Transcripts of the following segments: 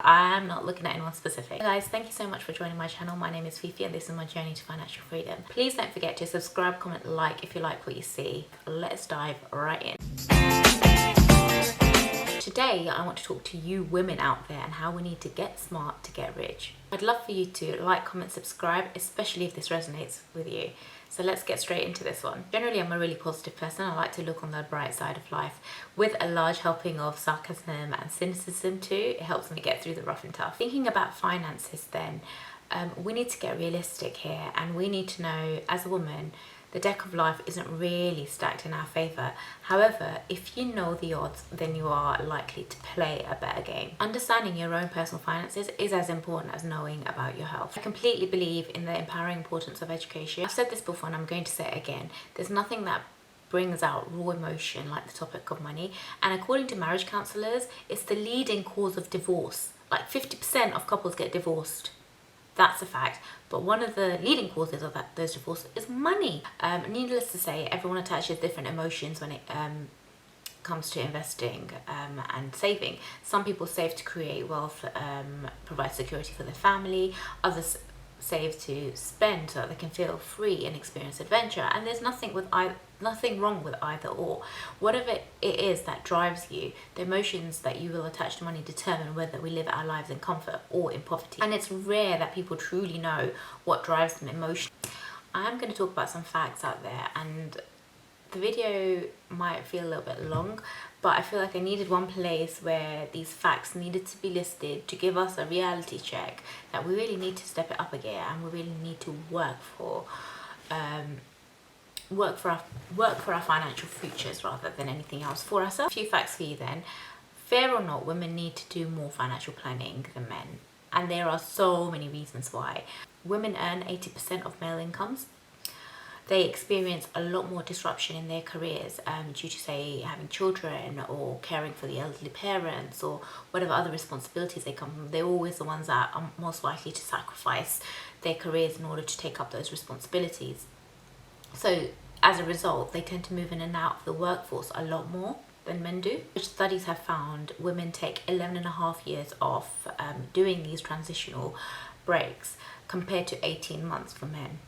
I'm not looking at anyone specific. Guys, thank you so much for joining my channel. My name is Fifi and this is my journey to financial freedom. Please don't forget to subscribe, comment, like if you like what you see. Let's dive right in. Today, I want to talk to you women out there and how we need to get smart to get rich. I'd love for you to like, comment, subscribe, especially if this resonates with you. So let's get straight into this one. Generally, I'm a really positive person. I like to look on the bright side of life with a large helping of sarcasm and cynicism too. It helps me get through the rough and tough. Thinking about finances then, we need to get realistic here and we need to know as a woman, the deck of life isn't really stacked in our favour. However, if you know the odds, then you are likely to play a better game. Understanding your own personal finances is as important as knowing about your health. I completely believe in the empowering importance of education. I've said this before and I'm going to say it again. There's nothing that brings out raw emotion like the topic of money. And according to marriage counsellors, it's the leading cause of divorce. Like 50% of couples get divorced. That's a fact, but one of the leading causes of those divorces is money. Needless to say, everyone attaches different emotions when it comes to investing and saving. Some people save to create wealth, provide security for their family. Others save to spend so that they can feel free and experience adventure. And there's nothing wrong with either or. Whatever it is that drives you, the emotions that you will attach to money determine whether we live our lives in comfort or in poverty. And it's rare that people truly know what drives them emotionally. I'm going to talk about some facts out there, and the video might feel a little bit long, but I feel like I needed one place where these facts needed to be listed to give us a reality check that we really need to step it up a gear and we really need to work for our financial futures rather than anything else for ourselves. A few facts for you then. Fair or not, women need to do more financial planning than men, and there are so many reasons why. Women earn 80% of male incomes. They experience a lot more disruption in their careers due to, say, having children or caring for the elderly parents or whatever other responsibilities they come from. They're always the ones that are most likely to sacrifice their careers in order to take up those responsibilities. So as a result, they tend to move in and out of the workforce a lot more than men do. Which studies have found women take 11.5 years off doing these transitional breaks compared to 18 months for men.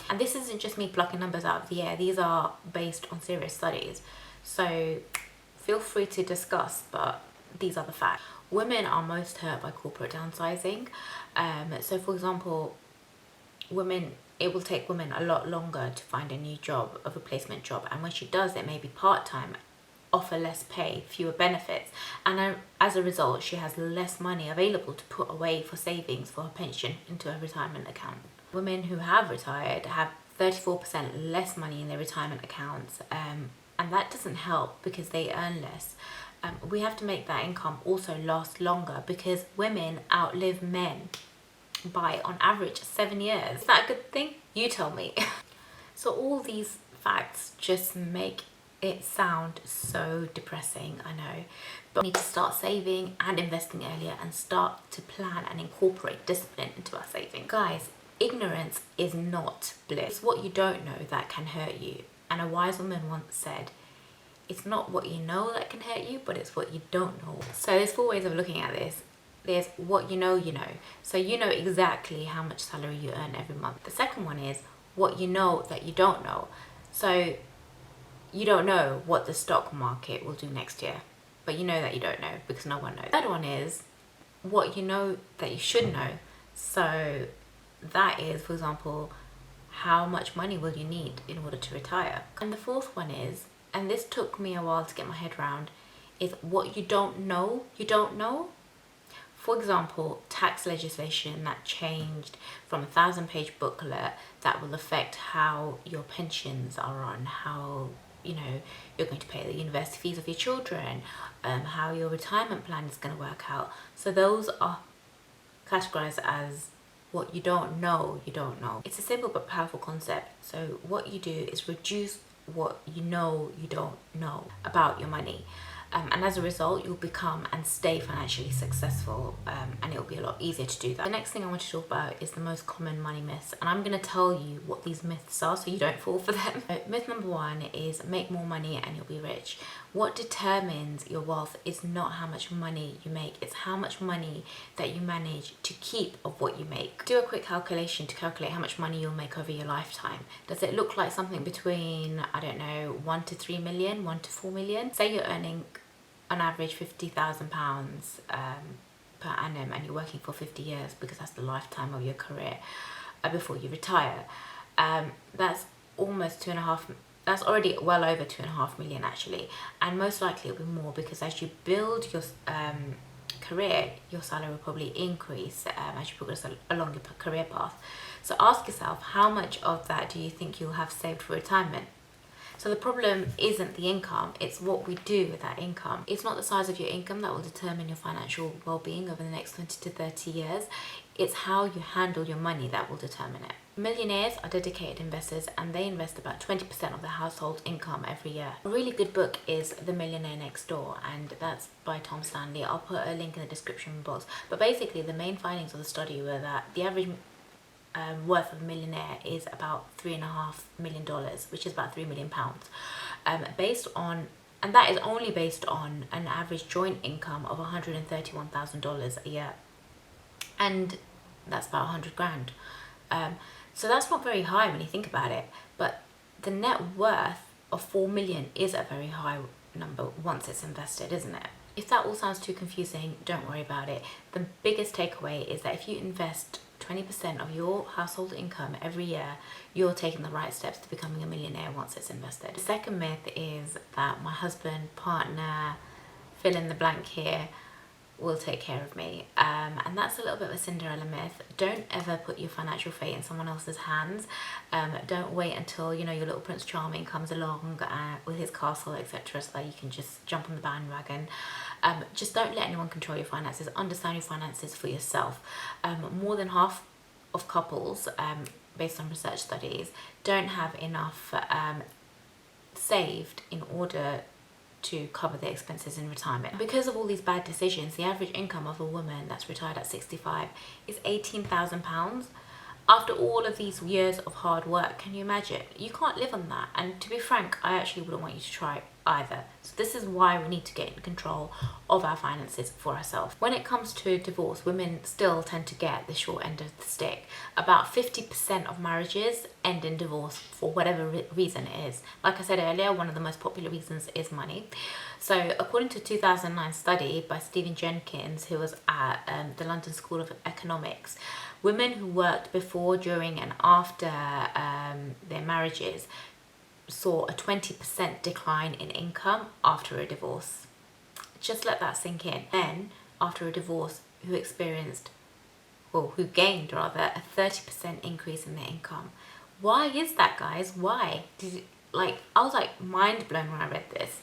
And this isn't just me plucking numbers out of the air. These are based on serious studies. So feel free to discuss, but these are the facts. Women are most hurt by corporate downsizing. So for example, it will take women a lot longer to find a new job, a replacement job. And when she does, it may be part-time, offer less pay, fewer benefits. And as a result, she has less money available to put away for savings for her pension into a retirement account. Women who have retired have 34% less money in their retirement accounts, and that doesn't help because they earn less. We have to make that income also last longer because women outlive men by on average 7 years. Is that a good thing? You tell me. So all these facts just make it sound so depressing, I know, but we need to start saving and investing earlier and start to plan and incorporate discipline into our saving. Guys, ignorance is not bliss. It's what you don't know that can hurt you. And a wise woman once said, it's not what you know that can hurt you, but it's what you don't know. So there's 4 ways of looking at this. There's what you know. So you know exactly how much salary you earn every month. The second one is what you know that you don't know. So you don't know what the stock market will do next year, but you know that you don't know because no one knows. The third one is what you know that you should know. So that is, for example, how much money will you need in order to retire? And the fourth one is, and this took me a while to get my head around, is what you don't know. For example, tax legislation that changed from a 1,000-page booklet that will affect how your pensions are run, how you're going to pay the university fees of your children, how your retirement plan is going to work out. So those are categorized as what you don't know. It's a simple but powerful concept. So what you do is reduce what you don't know about your money. and as a result you'll become and stay financially successful, and it'll be a lot easier to do that. The next thing I want to talk about is the most common money myths, and I'm going to tell you what these myths are so you don't fall for them. Myth number one is make more money and you'll be rich. What determines your wealth is not how much money you make, it's how much money that you manage to keep of what you make. Do a quick calculation to calculate how much money you'll make over your lifetime. Does it look like something between, I don't know, 1 to 3 million, 1 to 4 million? Say you're earning on average £50,000 per annum and you're working for 50 years, because that's the lifetime of your career before you retire. That's almost that's already well over 2.5 million actually, and most likely it'll be more, because as you build your career, your salary will probably increase as you progress along your career path. So ask yourself, how much of that do you think you'll have saved for retirement? So the problem isn't the income, it's what we do with that income. It's not the size of your income that will determine your financial well-being over the next 20 to 30 years. It's how you handle your money that will determine it. Millionaires are dedicated investors, and they invest about 20% of their household income every year. A really good book is The Millionaire Next Door, and that's by Tom Stanley. I'll put a link in the description box. But basically the main findings of the study were that the average worth of a millionaire is about $3.5 million, which is about £3 million, based on, and that is only based on an average joint income of $131,000 a year, and that's about 100 grand. So that's not very high when you think about it, but the net worth of 4 million is a very high number once it's invested, isn't it? If that all sounds too confusing, don't worry about it. The biggest takeaway is that if you invest 20% of your household income every year, you're taking the right steps to becoming a millionaire once it's invested. The second myth is that my husband, partner, fill in the blank here, will take care of me, and that's a little bit of a Cinderella myth. Don't ever put your financial fate in someone else's hands. Don't wait until, you know, your little Prince Charming comes along with his castle, etc., so that you can just jump on the bandwagon. Just don't let anyone control your finances. Understand your finances for yourself. More than half of couples, based on research studies, don't have enough saved in order to cover their expenses in retirement. Because of all these bad decisions, the average income of a woman that's retired at 65 is £18,000. After all of these years of hard work, can you imagine? You can't live on that. And to be frank, I actually wouldn't want you to try either. So this is why we need to get in control of our finances for ourselves. When it comes to divorce, women still tend to get the short end of the stick. About 50% of marriages end in divorce for whatever reason it is. Like I said earlier, one of the most popular reasons is money. So according to a 2009 study by Stephen Jenkins, who was at the London School of Economics, women who worked before, during and after their marriages saw a 20% decline in income after a divorce. Just let that sink in. Then, after a divorce, who gained rather a 30% increase in their income. Why is that, guys? Why? I was like mind blown when I read this.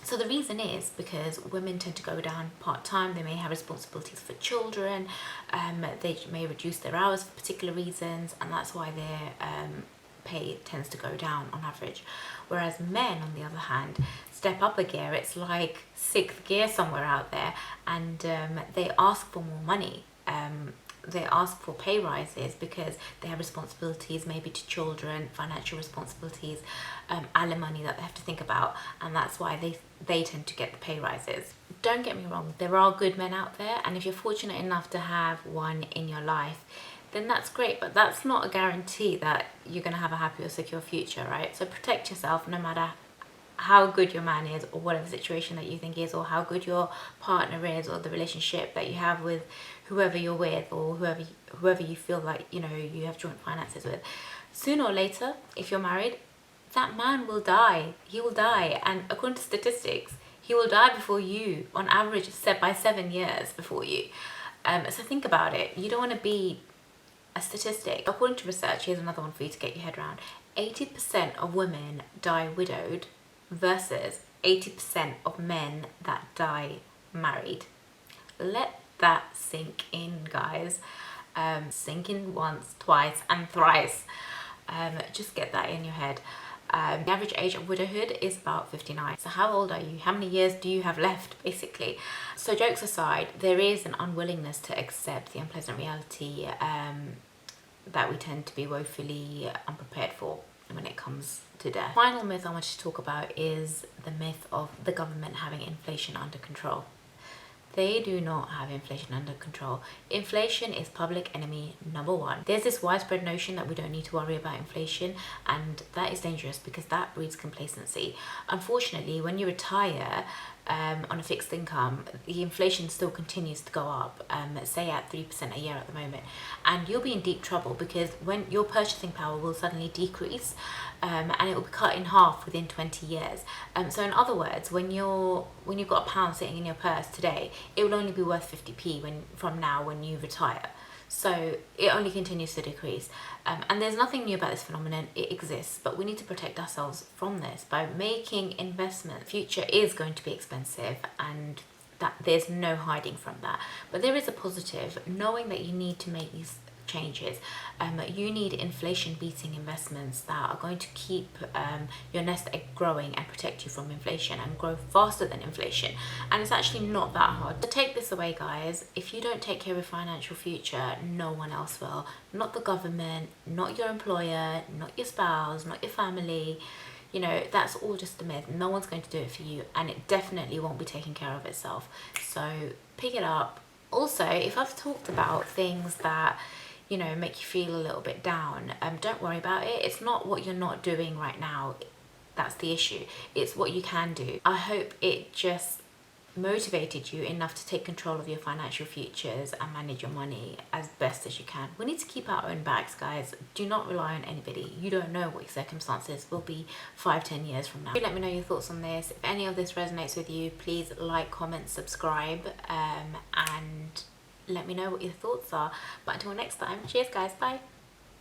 So the reason is because women tend to go down part-time. They may have responsibilities for children. They may reduce their hours for particular reasons, and that's why their pay tends to go down on average. Whereas men, on the other hand, step up a gear. It's like sixth gear somewhere out there, and they ask for more money. They ask for pay rises because they have responsibilities, maybe to children, financial responsibilities, alimony that they have to think about, and that's why they tend to get the pay rises. Don't get me wrong, there are good men out there, and if you're fortunate enough to have one in your life, then that's great, but that's not a guarantee that you're going to have a happy or secure future, right? So protect yourself no matter how good your man is, or whatever situation that you think is, or how good your partner is, or the relationship that you have with whoever you're with, or whoever you feel like, you know, you have joint finances with. Sooner or later, if you're married, that man will die. He will die, and according to statistics, he will die before you, on average, by 7 years before you. So think about it. You don't want to be a statistic. According to research, here's another one for you to get your head around. 80% of women die widowed versus 80% of men that die married. Let that sink in, guys. Sink in once, twice, and thrice. Just get that in your head. The average age of widowhood is about 59. So how old are you? How many years do you have left, basically? So jokes aside, there is an unwillingness to accept the unpleasant reality that we tend to be woefully unprepared for when it comes to death. Final myth I wanted to talk about is the myth of the government having inflation under control. They do not have inflation under control. Inflation is public enemy number one. There's this widespread notion that we don't need to worry about inflation, and that is dangerous because that breeds complacency. Unfortunately, when you retire on a fixed income, the inflation still continues to go up, say at 3% a year at the moment, and you'll be in deep trouble because when your purchasing power will suddenly decrease, and it will be cut in half within 20 years. So in other words, when you've got a pound sitting in your purse today, it will only be worth 50p from now when you retire. So it only continues to decrease. And there's nothing new about this phenomenon. It exists, but we need to protect ourselves from this by making investment. Future is going to be expensive, and that there's no hiding from that. But there is a positive, knowing that you need to make these changes. You need inflation beating investments that are going to keep your nest egg growing and protect you from inflation and grow faster than inflation. And it's actually not that hard. So take this away, guys. If you don't take care of your financial future, no one else will. Not the government, not your employer, not your spouse, not your family. You know, that's all just a myth. No one's going to do it for you, and it definitely won't be taking care of itself. So pick it up. Also, if I've talked about things that, you know, make you feel a little bit down, don't worry about it. It's not what you're not doing right now that's the issue. It's what you can do. I hope it just motivated you enough to take control of your financial futures and manage your money as best as you can. We need to keep our own backs, guys. Do not rely on anybody. You don't know what your circumstances will be 5-10 years from now. Let me know your thoughts on this. If any of this resonates with you, please like, comment, subscribe, and let me know what your thoughts are. But until next time, cheers guys, bye.